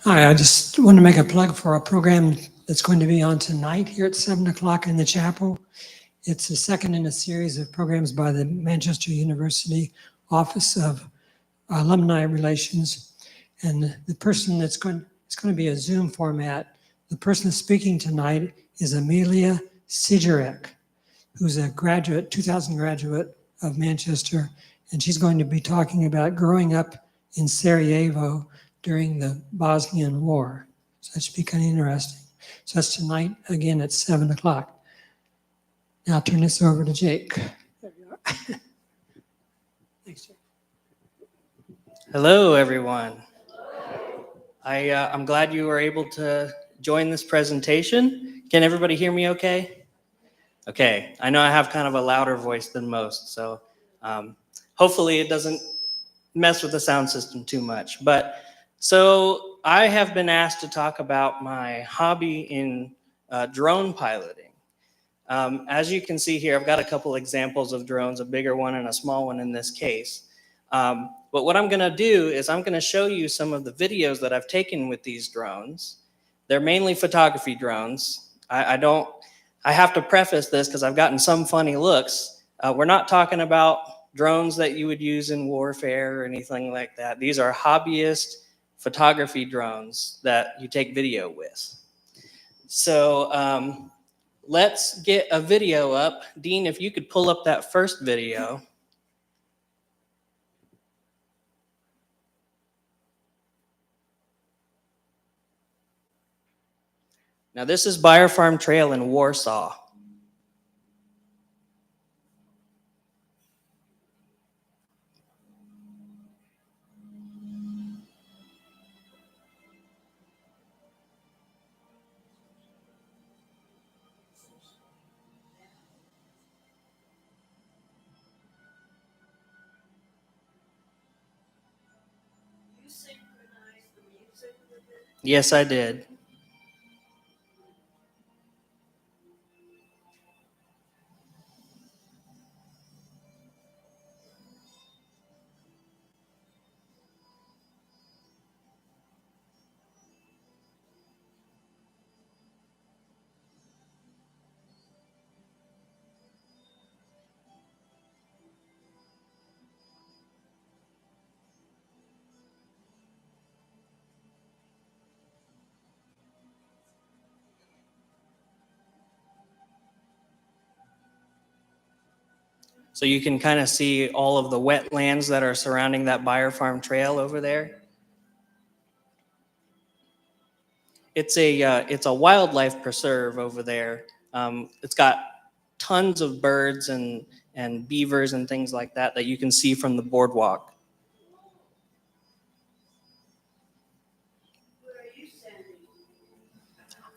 Hi, I just want to make a plug for a program that's going to be on tonight here at 7 o'clock in the chapel. It's the second in a series of programs by the Manchester University Office of Alumni Relations. And the person it's going to be a Zoom format. The person speaking tonight is Amelia Sijarek, who's a graduate, 2000 graduate of Manchester. And she's going to be talking about growing up in Sarajevo during the Bosnian War. So that should be kind of interesting. So that's tonight, again, at 7 o'clock. Now I'll turn this over to Jake. There you are. Thanks, Jake. Hello, everyone. I'm glad you were able to join this presentation. Can everybody hear me okay? Okay, I know I have kind of a louder voice than most, so hopefully it doesn't mess with the sound system too much. But so I have been asked to talk about my hobby in drone piloting. As you can see here, I've got a couple examples of drones, a bigger one and a small one in this case. But what I'm going to do is I'm going to show you some of the videos that I've taken with these drones. They're mainly photography drones. I have to preface this because I've gotten some funny looks. We're not talking about drones that you would use in warfare or anything like that. These are hobbyist photography drones that you take video with. So let's get a video up. Dean, if you could pull up that first video. Now this is Bayer Farm Trail in Warsaw. You synchronized the music with it? Yes, I did. So you can kind of see all of the wetlands that are surrounding that Bayer Farm Trail over there. It's a wildlife preserve over there. It's got tons of birds and beavers and things like that that you can see from the boardwalk. Where are you standing?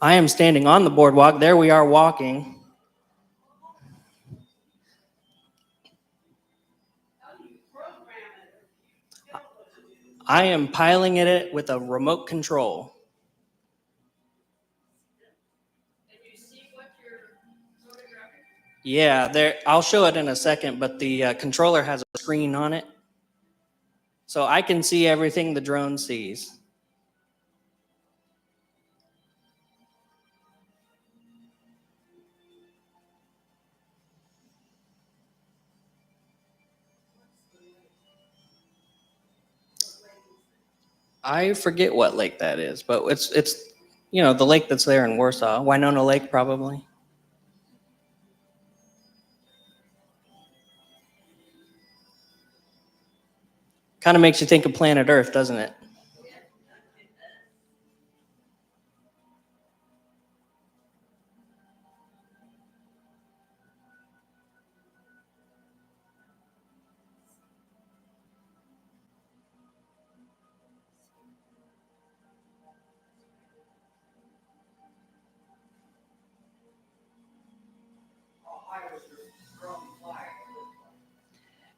I am standing on the boardwalk. There we are walking. How do you program it? Tell what to do. I am piloting it with a remote control. And you see what you're photographing? Yeah, there. I'll show it in a second, but the controller has a screen on it, so I can see everything the drone sees. I forget what lake that is, but it's the lake that's there in Warsaw, Winona Lake probably. Kind of makes you think of planet Earth, doesn't it?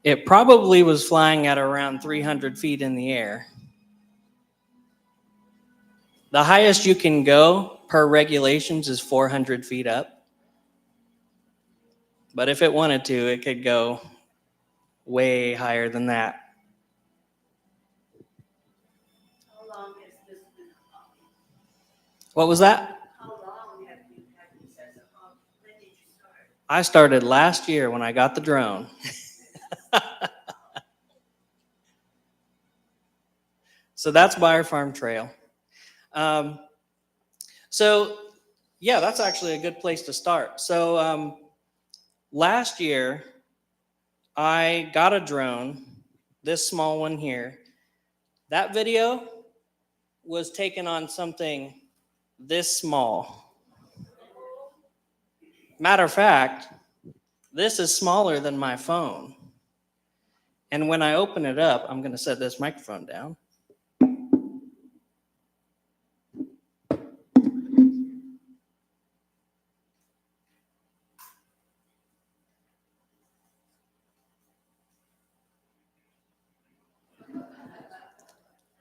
It probably was flying at around 300 feet in the air. The highest you can go per regulations is 400 feet up. But if it wanted to, it could go way higher than that. How long has this been up? What was that? How long have you said, when did you start? I started last year when I got the drone. So that's Buyer Farm Trail. So yeah, that's actually a good place to start. So last year, I got a drone, this small one here. That video was taken on something this small. Matter of fact, this is smaller than my phone. And when I open it up, I'm going to set this microphone down.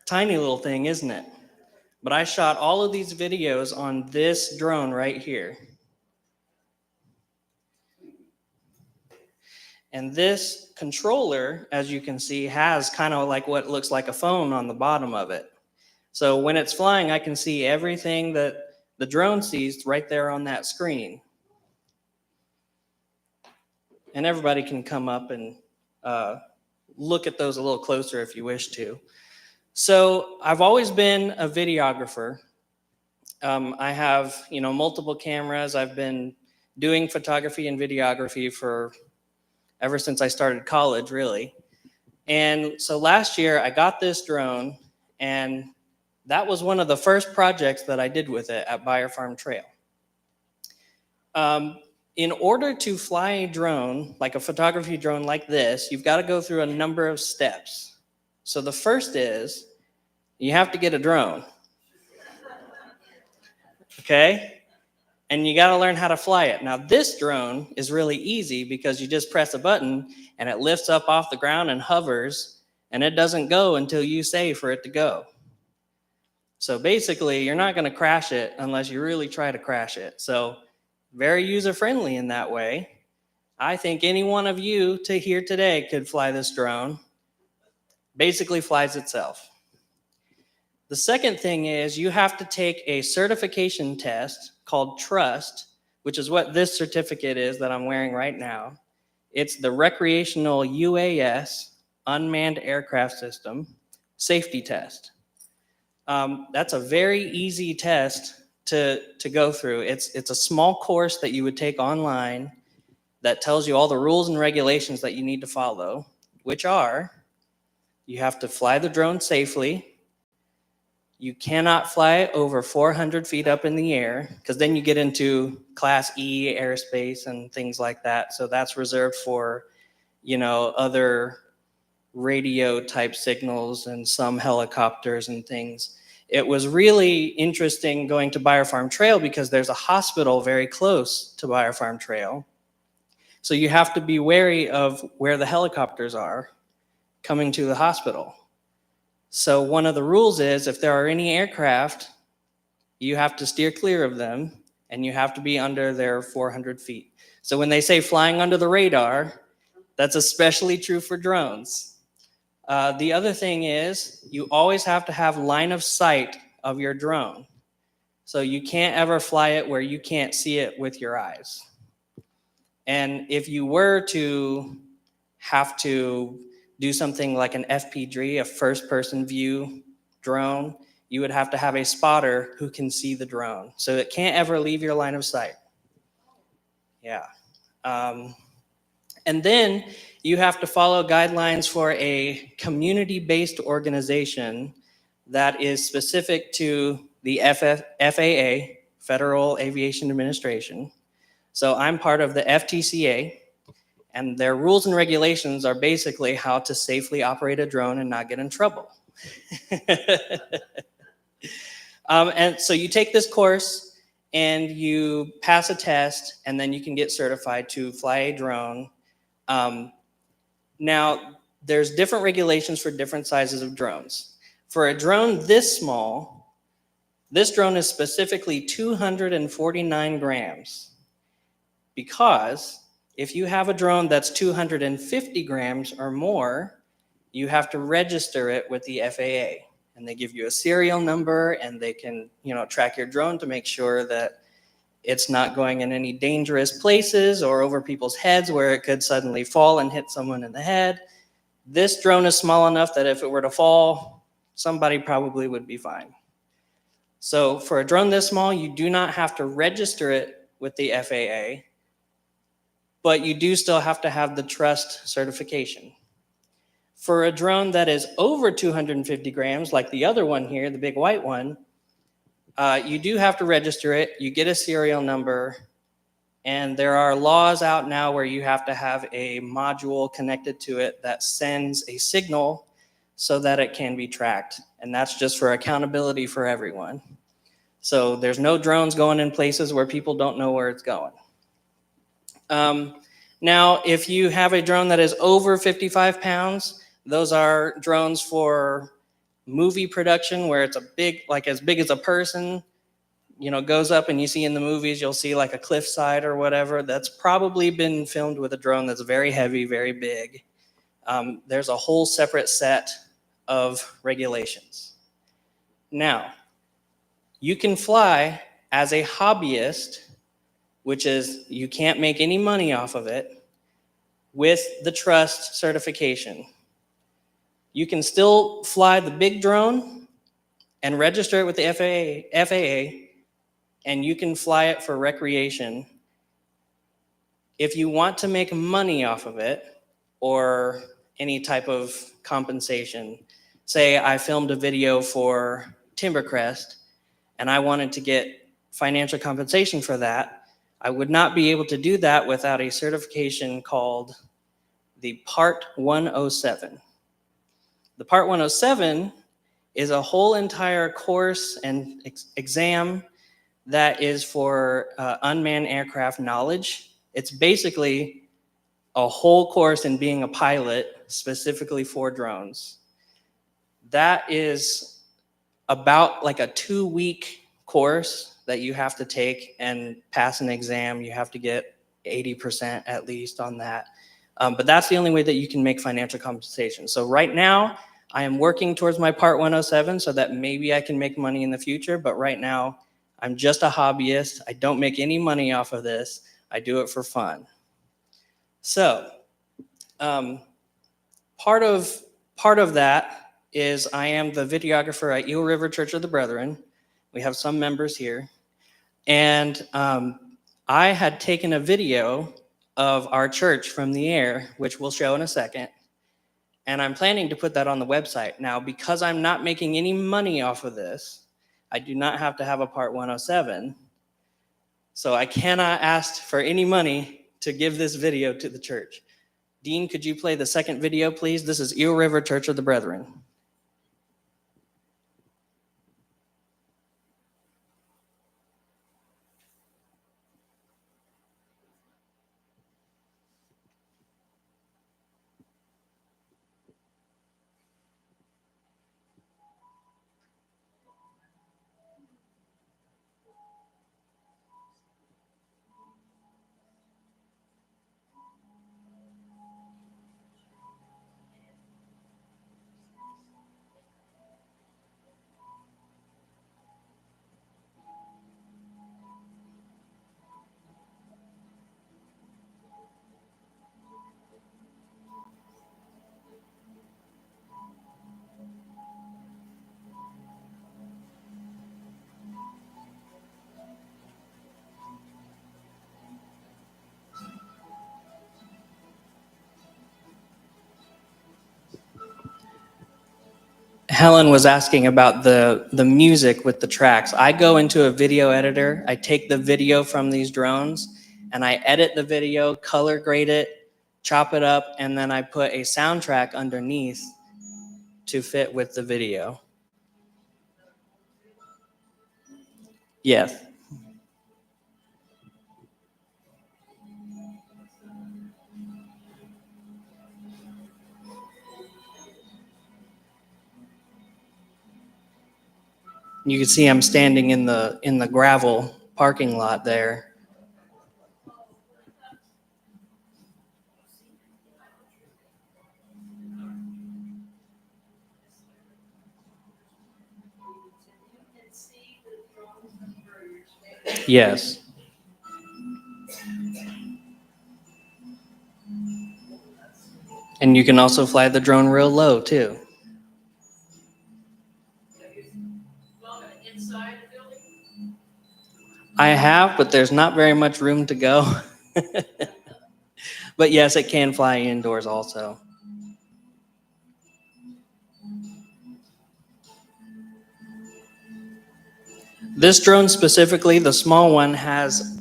Tiny little thing, isn't it? But I shot all of these videos on this drone right here. And this controller, as you can see, has kind of like what looks like a phone on the bottom of it. So when it's flying, I can see everything that the drone sees right there on that screen. And everybody can come up and look at those a little closer if you wish to. So I've always been a videographer. I have, multiple cameras. I've been doing photography and videography for ever since I started college, really. And so last year I got this drone, and that was one of the first projects that I did with it at Buyer Farm Trail. In order to fly a drone, like a photography drone like this, you've got to go through a number of steps. So the first is you have to get a drone. Okay? And you got to learn how to fly it. Now, this drone is really easy because you just press a button and it lifts up off the ground and hovers, and it doesn't go until you say for it to go. So basically, you're not going to crash it unless you really try to crash it. So very user-friendly in that way. I think any one of you here today could fly this drone. Basically flies itself. The second thing is you have to take a certification test called Trust, which is what this certificate is that I'm wearing right now. It's the Recreational UAS, Unmanned Aircraft System, Safety Test. That's a very easy test to go through. It's a small course that you would take online that tells you all the rules and regulations that you need to follow, which are you have to fly the drone safely. You cannot fly over 400 feet up in the air, because then you get into Class E airspace and things like that. So that's reserved for, other radio type signals and some helicopters and things. It was really interesting going to Buyer Farm Trail because there's a hospital very close to Buyer Farm Trail. So you have to be wary of where the helicopters are coming to the hospital. So one of the rules is if there are any aircraft, you have to steer clear of them, and you have to be under their 400 feet. So when they say flying under the radar, that's especially true for drones. The other thing is you always have to have line of sight of your drone. So you can't ever fly it where you can't see it with your eyes. And if you were to have to do something like an FPV, a first-person view drone, you would have to have a spotter who can see the drone. So it can't ever leave your line of sight. Yeah. And then you have to follow guidelines for a community-based organization that is specific to the FAA, Federal Aviation Administration. So I'm part of the FTCA. And their rules and regulations are basically how to safely operate a drone and not get in trouble. And so you take this course and you pass a test, and then you can get certified to fly a drone. Now, there's different regulations for different sizes of drones. For a drone this small, this drone is specifically 249 grams because if you have a drone that's 250 grams or more, you have to register it with the FAA. and they give you a serial number, and they can, track your drone to make sure that it's not going in any dangerous places or over people's heads where it could suddenly fall and hit someone in the head. This drone is small enough that if it were to fall, somebody probably would be fine. So for a drone this small, you do not have to register it with the FAA, but you do still have to have the trust certification. For a drone that is over 250 grams, like the other one here, the big white one, you do have to register it. You get a serial number, and there are laws out now where you have to have a module connected to it that sends a signal so that it can be tracked. And that's just for accountability for everyone. So there's no drones going in places where people don't know where it's going. Now, if you have a drone that is over 55 pounds, those are drones for movie production where it's as big as a person, goes up, and you see in the movies, you'll see like a cliffside or whatever. That's probably been filmed with a drone that's very heavy, very big. There's a whole separate set of regulations. Now, you can fly as a hobbyist, which is you can't make any money off of it, with the trust certification. You can still fly the big drone and register it with the FAA, and you can fly it for recreation. If you want to make money off of it or any type of compensation, say I filmed a video for Timbercrest and I wanted to get financial compensation for that, I would not be able to do that without a certification called the Part 107. The Part 107 is a whole entire course and exam that is for unmanned aircraft knowledge. It's basically a whole course in being a pilot specifically for drones. That is about like a 2-week course that you have to take and pass an exam. You have to get 80% at least on that. But that's the only way that you can make financial compensation. So right now, I am working towards my Part 107 so that maybe I can make money in the future. But right now, I'm just a hobbyist. I don't make any money off of this. I do it for fun. So part of that is I am the videographer at Eel River Church of the Brethren. We have some members here. And I had taken a video of our church from the air, which we'll show in a second. And I'm planning to put that on the website. Now, because I'm not making any money off of this, I do not have to have a Part 107. So I cannot ask for any money to give this video to the church. Dean, could you play the second video, please? This is Eel River Church of the Brethren. Helen was asking about the music with the tracks. I go into a video editor. I take the video from these drones and I edit the video, color grade it, chop it up, and then I put a soundtrack underneath to fit with the video. Yes. You can see I'm standing in the gravel parking lot there. Yes. And you can also fly the drone real low too. Well, inside the building? I have, but there's not very much room to go. But yes, it can fly indoors also. This drone specifically, the small one, has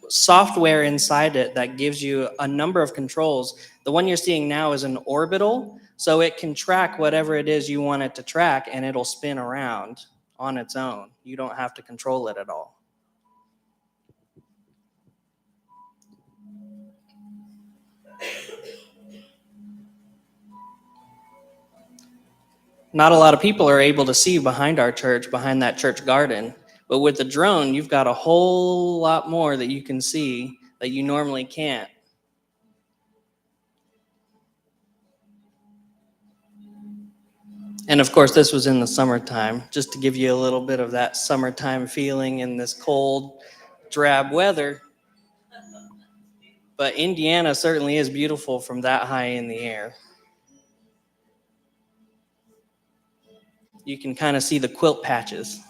software inside it that gives you a number of controls. The one you're seeing now is an orbital, so it can track whatever it is you want it to track, and it'll spin around on its own. You don't have to control it at all. Not a lot of people are able to see behind our church, behind that church garden. But with the drone, you've got a whole lot more that you can see that you normally can't. And of course, this was in the summertime, just to give you a little bit of that summertime feeling in this cold, drab weather. But Indiana certainly is beautiful from that high in the air. You can kind of see the quilt patches.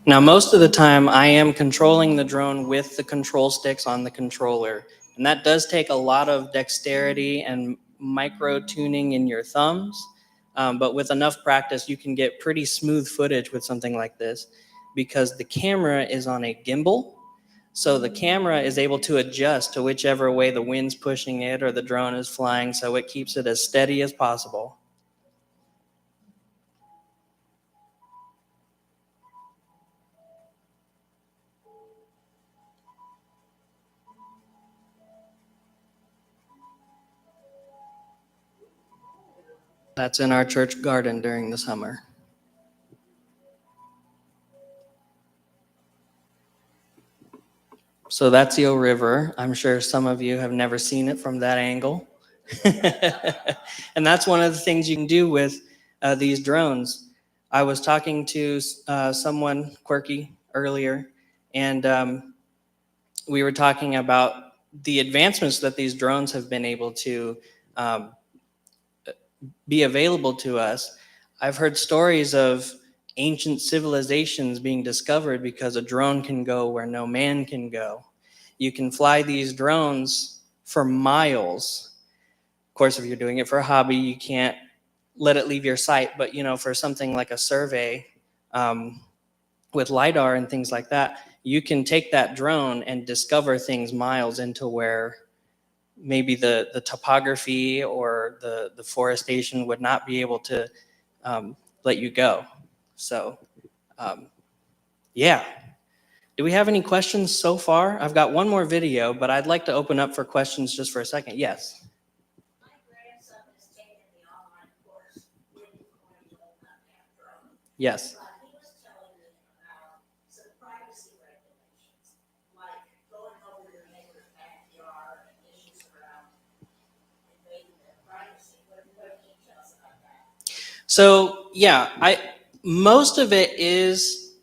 Now, most of the time, I am controlling the drone with the control sticks on the controller. And that does take a lot of dexterity and micro tuning in your thumbs. But with enough practice, you can get pretty smooth footage with something like this because the camera is on a gimbal. So the camera is able to adjust to whichever way the wind's pushing it or the drone is flying, so it keeps it as steady as possible. That's in our church garden during the summer. So that's the River. I'm sure some of you have never seen it from that angle. And that's one of the things you can do with these drones. I was talking to someone quirky earlier, and we were talking about the advancements that these drones have been able to be available to us. I've heard stories of ancient civilizations being discovered because a drone can go where no man can go. You can fly these drones for miles. Of course, if you're doing it for a hobby, you can't let it leave your sight. But for something like a survey with LiDAR and things like that, you can take that drone and discover things miles into where maybe the topography or the forestation would not be able to let you go. So, yeah. Do we have any questions so far? I've got one more video, but I'd like to open up for questions just for a second. Yes. My grandson has taken the online course when he's going to open up that drone. Yes. But he was telling me about some privacy regulations, like going over your neighbor's backyard and issues around invading their privacy. What can you tell us about that? So yeah, most of it is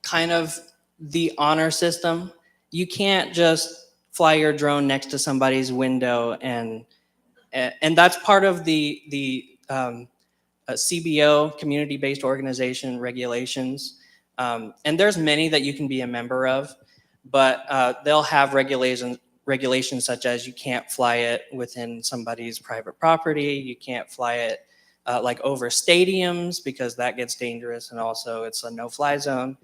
kind of the honor system. You can't just fly your drone next to somebody's window, and that's part of the CBO, community-based organization regulations. And there's many that you can be a member of, but they'll have regulations such as you can't fly it within somebody's private property, you can't fly it like over stadiums because that gets dangerous, and also it's a no-fly zone.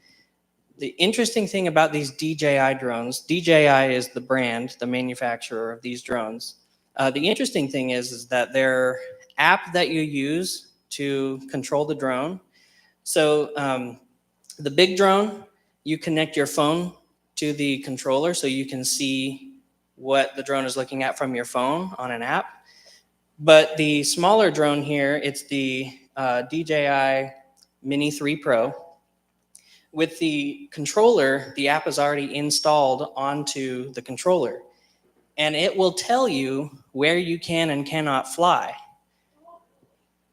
The interesting thing about these DJI drones, DJI is the brand, the manufacturer of these drones. The interesting thing is that their app that you use to control the drone. So the big drone, you connect your phone to the controller so you can see what the drone is looking at from your phone on an app. But the smaller drone here, it's the DJI Mini 3 Pro. With the controller, the app is already installed onto the controller, and it will tell you where you can and cannot fly.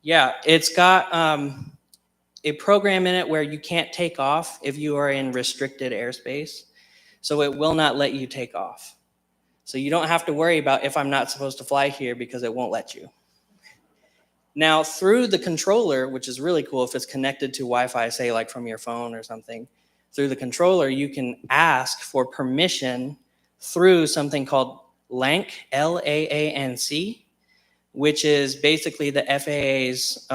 Yeah, it's got a program in it where you can't take off if you are in restricted airspace. So it will not let you take off. So you don't have to worry about if I'm not supposed to fly here because it won't let you. Now, through the controller, which is really cool if it's connected to Wi-Fi, say like from your phone or something, through the controller, you can ask for permission through something called LAANC, L-A-A-N-C, which is basically the FAA's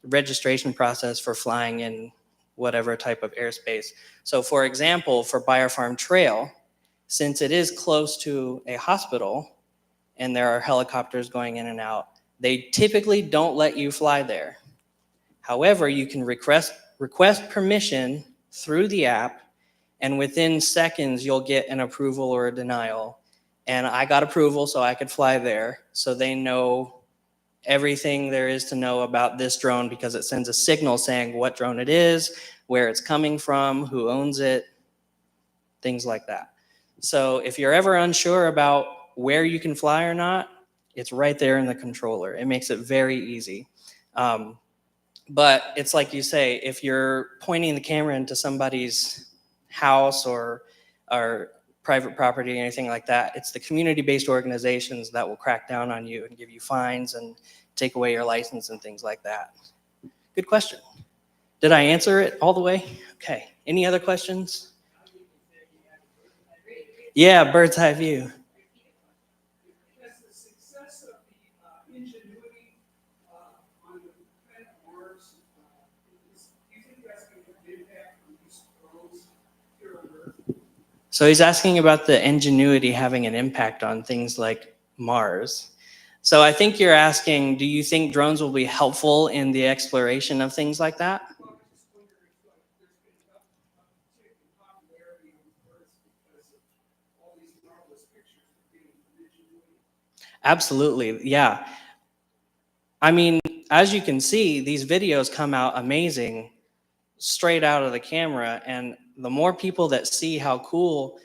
registration process for flying in whatever type of airspace. So for example, for Buyer Farm Trail, since it is close to a hospital and there are helicopters going in and out, they typically don't let you fly there. However, you can request permission through the app, and within seconds, you'll get an approval or a denial. And I got approval, so I could fly there. So they know everything there is to know about this drone because it sends a signal saying what drone it is, where it's coming from, who owns it, things like that. So if you're ever unsure about where you can fly or not, it's right there in the controller. It makes it very easy. But it's like you say, if you're pointing the camera into somebody's house or private property or anything like that, it's the community-based organizations that will crack down on you and give you fines and take away your license and things like that. Good question. Did I answer it all the way? Okay. Any other questions? Yeah, bird's eye view. Because the success of the ingenuity on the planet Mars, do you think that's going to have an impact on these drones here on Earth? So he's asking about the ingenuity having an impact on things like Mars. So I think you're asking, do you think drones will be helpful in the exploration of things like that? Well, I just wonder if there's been an uptick in popularity on Earth because of all these marvelous pictures of being from ingenuity. Absolutely, yeah. I mean, as you can see, these videos come out amazing straight out of the camera, and the more people that see how cool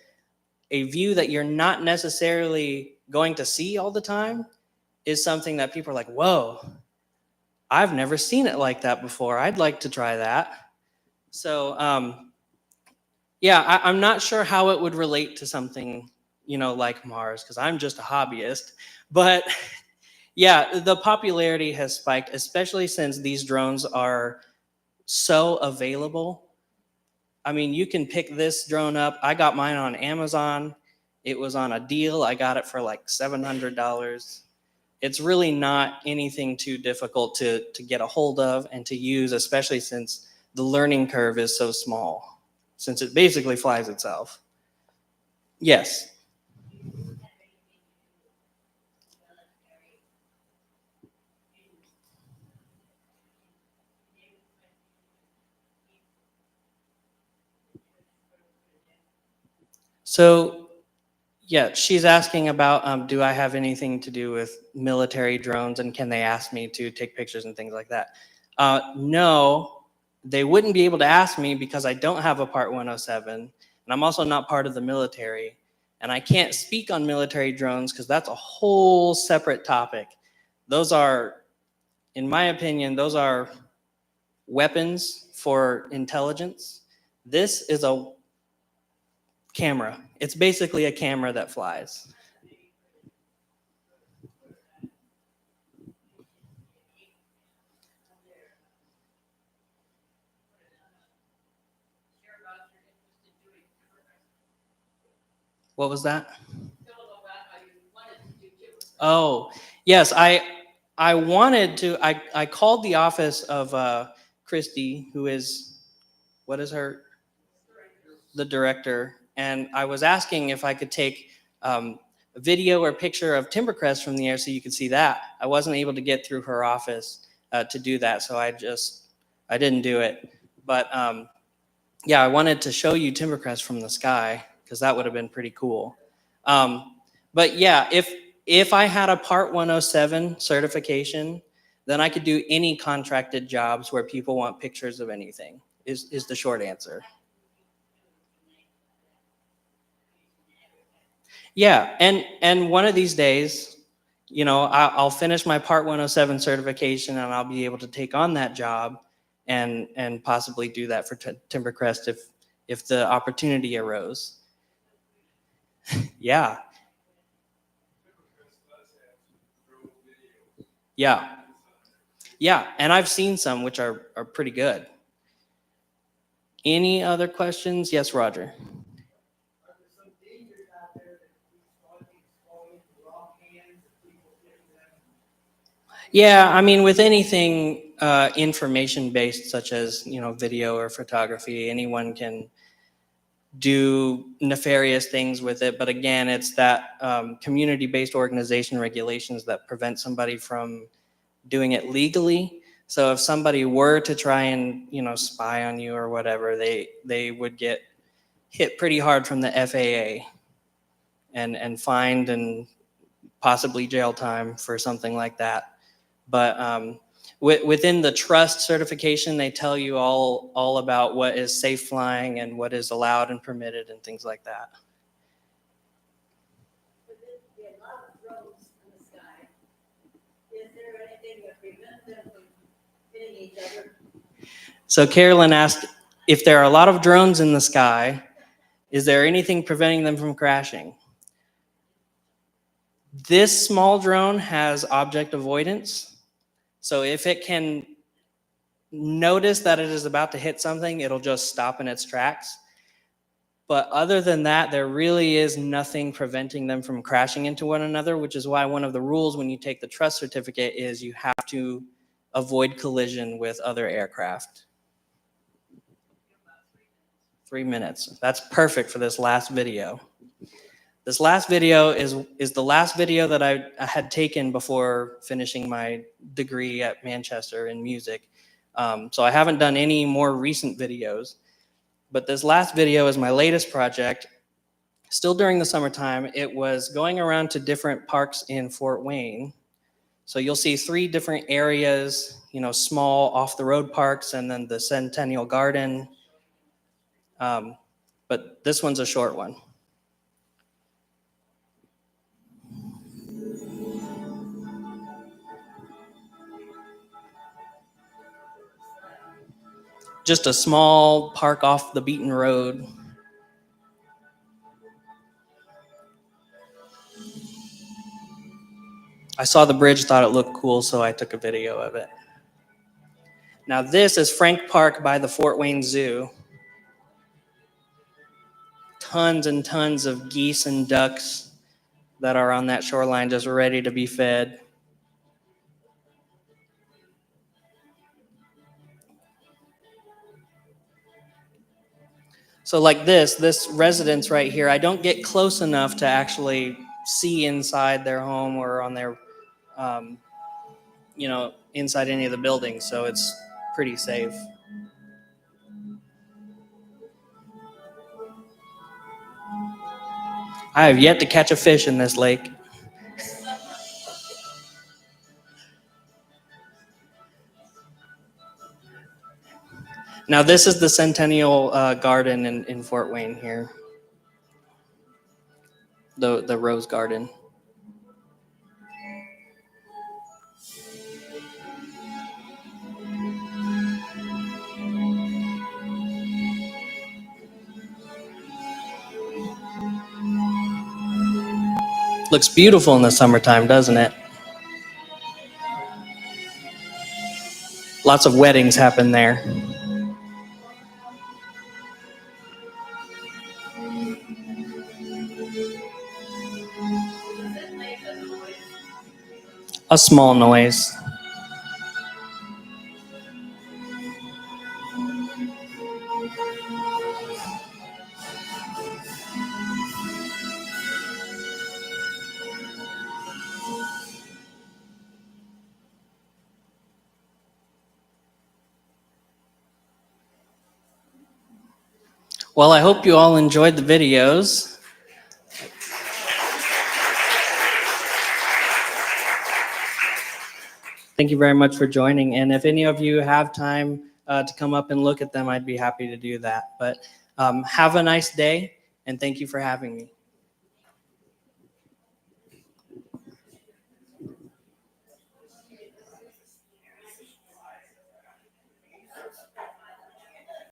a view that you're not necessarily going to see all the time is something that people are like, whoa, I've never seen it like that before. I'd like to try that. So yeah, I'm not sure how it would relate to something, like Mars, because I'm just a hobbyist. But yeah, the popularity has spiked, especially since these drones are so available. I mean, you can pick this drone up. I got mine on Amazon. It was on a deal. I got it for like $700. It's really not anything too difficult to get a hold of and to use, especially since the learning curve is so small, since it basically flies itself. Yes. So, yeah, she's asking about do I have anything to do with military drones and can they ask me to take pictures and things like that? No, they wouldn't be able to ask me because I don't have a Part 107, and I'm also not part of the military, and I can't speak on military drones because that's a whole separate topic. Those are, in my opinion, those are weapons for intelligence. This is a camera. It's basically a camera that flies. What was that? Oh, yes, I wanted to, I called the office of Christy, who is, what is her? The director. And I was asking if I could take video or picture of Timbercrest from the air so you could see that. I wasn't able to get through her office to do that, so I didn't do it. But yeah, I wanted to show you Timbercrest from the sky because that would have been pretty cool. But yeah, if I had a Part 107 certification, then I could do any contracted jobs where people want pictures of anything, is the short answer. Yeah, and one of these days, I'll finish my Part 107 certification and I'll be able to take on that job and possibly do that for Timbercrest if the opportunity arose. Yeah. Yeah. Yeah, and I've seen some which are pretty good. Any other questions? Yes, Roger. Yeah, I mean, with anything information-based, such as video or photography, anyone can do nefarious things with it. But again, it's that community-based organization regulations that prevent somebody from doing it legally. So if somebody were to try and spy on you or whatever, they would get hit pretty hard from the FAA and fined and possibly jail time for something like that. But within the trust certification, they tell you all about what is safe flying and what is allowed and permitted and things like that. But there'd be a lot of drones in the sky. Is there anything that prevents them from hitting each other? So Carolyn asked, if there are a lot of drones in the sky, is there anything preventing them from crashing? This small drone has object avoidance. So if it can notice that it is about to hit something, it'll just stop in its tracks. But other than that, there really is nothing preventing them from crashing into one another, which is why one of the rules when you take the trust certificate is you have to avoid collision with other aircraft. 3 minutes. That's perfect for this last video. This last video is the last video that I had taken before finishing my degree at Manchester in music. So I haven't done any more recent videos, but this last video is my latest project. Still during the summertime, it was going around to different parks in Fort Wayne. So you'll see 3 different areas, small off-the-road parks, and then the Centennial Garden. But this one's a short one. Just a small park off the beaten road. I saw the bridge, thought it looked cool, so I took a video of it. Now this is Frank Park by the Fort Wayne Zoo. Tons and tons of geese and ducks that are on that shoreline just ready to be fed. So like this residence right here, I don't get close enough to actually see inside their home or on their, inside any of the buildings. So it's pretty safe. I have yet to catch a fish in this lake. Now this is the Centennial Garden in Fort Wayne here. The Rose Garden. Looks beautiful in the summertime, doesn't it? Lots of weddings happen there. A small noise. Well, I hope you all enjoyed the videos. Thank you very much for joining. And if any of you have time to come up and look at them, I'd be happy to do that. But have a nice day, and thank you for having me.